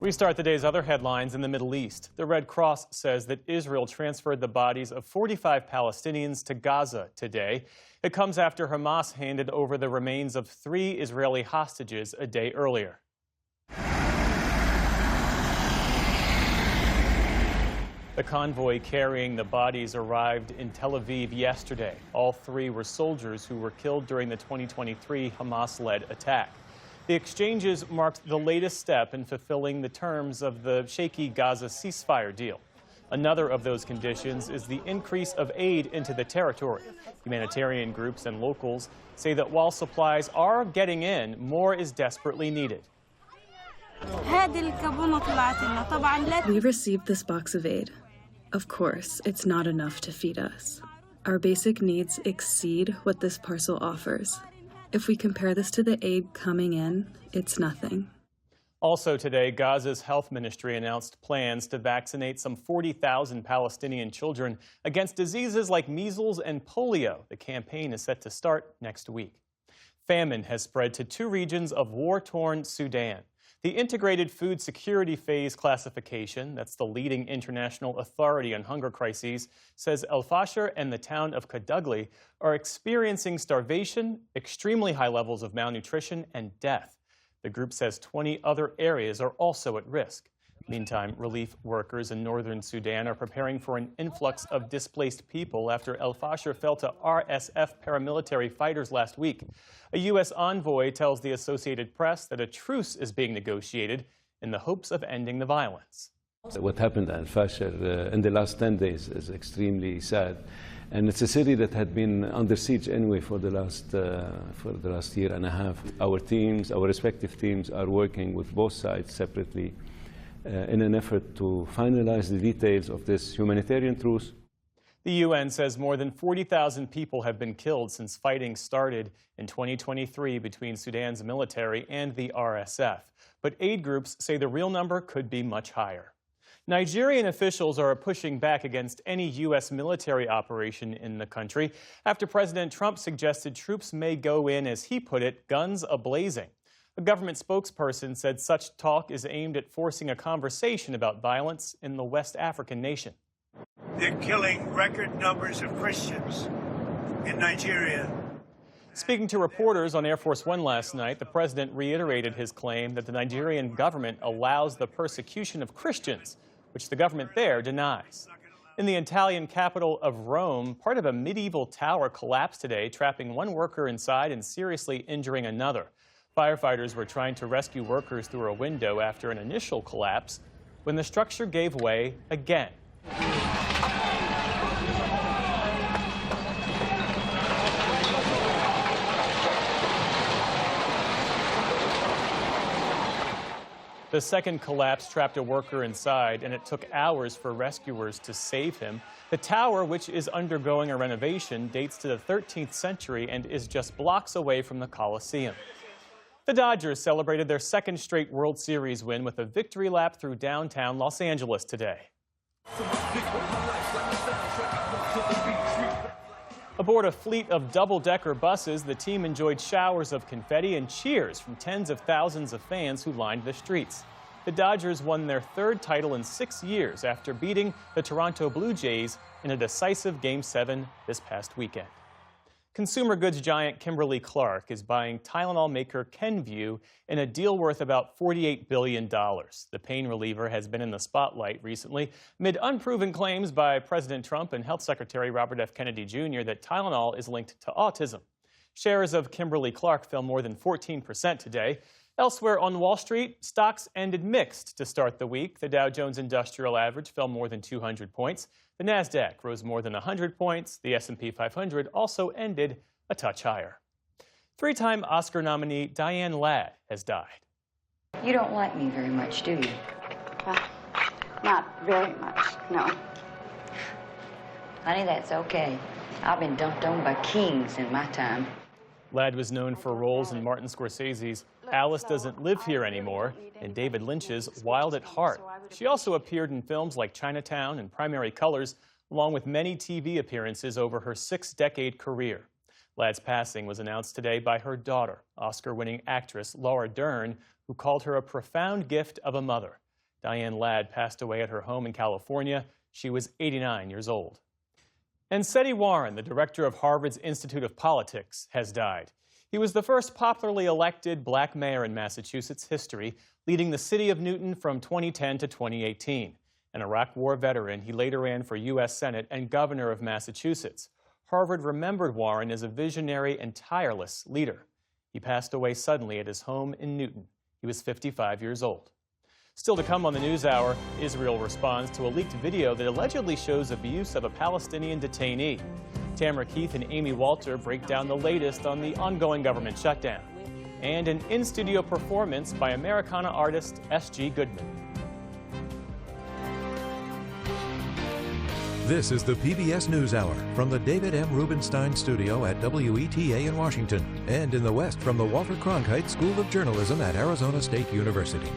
We start the day's other headlines in the Middle East. The Red Cross says that Israel transferred the bodies of 45 Palestinians to Gaza today. It comes after Hamas handed over the remains of 3 Israeli hostages a day earlier. The convoy carrying the bodies arrived in Tel Aviv yesterday. All 3 were soldiers who were killed during the 2023 Hamas-led attack. The exchanges marked the latest step in fulfilling the terms of the shaky Gaza ceasefire deal. Another of those conditions is the increase of aid into the territory. Humanitarian groups and locals say that while supplies are getting in, more is desperately needed. We received this box of aid. Of course, it's not enough to feed us. Our basic needs exceed what this parcel offers. If we compare this to the aid coming in, it's nothing. Also today, Gaza's health ministry announced plans to vaccinate some 40,000 Palestinian children against diseases like measles and polio. The campaign is set to start next week. Famine has spread to 2 regions of war-torn Sudan. The Integrated Food Security Phase classification, that's the leading international authority on hunger crises, says El Fasher and the town of Kadugli are experiencing starvation, extremely high levels of malnutrition, and death. The group says 20 other areas are also at risk. Meantime, relief workers in northern Sudan are preparing for an influx of displaced people after El Fasher fell to RSF paramilitary fighters last week. A U.S. envoy tells the Associated Press that a truce is being negotiated in the hopes of ending the violence. What happened at El Fasher in the last 10 days is extremely sad. And it's a city that had been under siege anyway for the last year and a half. Our teams, our respective teams, are working with both sides separately in an effort to finalize the details of this humanitarian truce. The UN says more than 40,000 people have been killed since fighting started in 2023 between Sudan's military and the RSF. But aid groups say the real number could be much higher. Nigerian officials are pushing back against any U.S. military operation in the country after President Trump suggested troops may go in, as he put it, guns a-blazing. A government spokesperson said such talk is aimed at forcing a conversation about violence in the West African nation. They're killing record numbers of Christians in Nigeria. Speaking to reporters on Air Force One last night, the president reiterated his claim that the Nigerian government allows the persecution of Christians, which the government there denies. In the Italian capital of Rome, part of a medieval tower collapsed today, trapping 1 worker inside and seriously injuring another. Firefighters were trying to rescue workers through a window after an initial collapse when the structure gave way again. The second collapse trapped a worker inside, and it took hours for rescuers to save him. The tower, which is undergoing a renovation, dates to the 13th century and is just blocks away from the Colosseum. The Dodgers celebrated their 2nd straight World Series win with a victory lap through downtown Los Angeles today. Aboard a fleet of double-decker buses, the team enjoyed showers of confetti and cheers from tens of thousands of fans who lined the streets. The Dodgers won their 3rd title in 6 years after beating the Toronto Blue Jays in a decisive Game 7 this past weekend. Consumer goods giant Kimberly-Clark is buying Tylenol maker Kenvue in a deal worth about $48 billion. The pain reliever has been in the spotlight recently amid unproven claims by President Trump and Health Secretary Robert F. Kennedy Jr. that Tylenol is linked to autism. Shares of Kimberly-Clark fell more than 14% today. Elsewhere on Wall Street, stocks ended mixed to start the week. The Dow Jones Industrial Average fell more than 200 points. The Nasdaq rose more than 100 points. The S&P 500 also ended a touch higher. 3-time Oscar nominee Diane Ladd has died. You don't like me very much, do you? Not very much, no. Honey, that's okay. I've been dumped on by kings in my time. Ladd was known for roles in Martin Scorsese's Alice Doesn't Live Here Anymore and David Lynch's Wild at Heart. She also appeared in films like Chinatown and Primary Colors, along with many TV appearances over her 6-decade career. Ladd's passing was announced today by her daughter, Oscar-winning actress Laura Dern, who called her a profound gift of a mother. Diane Ladd passed away at her home in California. She was 89 years old. And Seti Warren, the director of Harvard's Institute of Politics, has died. He was the first popularly elected black mayor in Massachusetts history, leading the city of Newton from 2010 to 2018. An Iraq War veteran, he later ran for U.S. Senate and governor of Massachusetts. Harvard remembered Warren as a visionary and tireless leader. He passed away suddenly at his home in Newton. He was 55 years old. Still to come on the NewsHour, Israel responds to a leaked video that allegedly shows abuse of a Palestinian detainee. Tamara Keith and Amy Walter break down the latest on the ongoing government shutdown. And an in-studio performance by Americana artist S.G. Goodman. This is the PBS NewsHour from the David M. Rubenstein studio at WETA in Washington, and in the West from the Walter Cronkite School of Journalism at Arizona State University.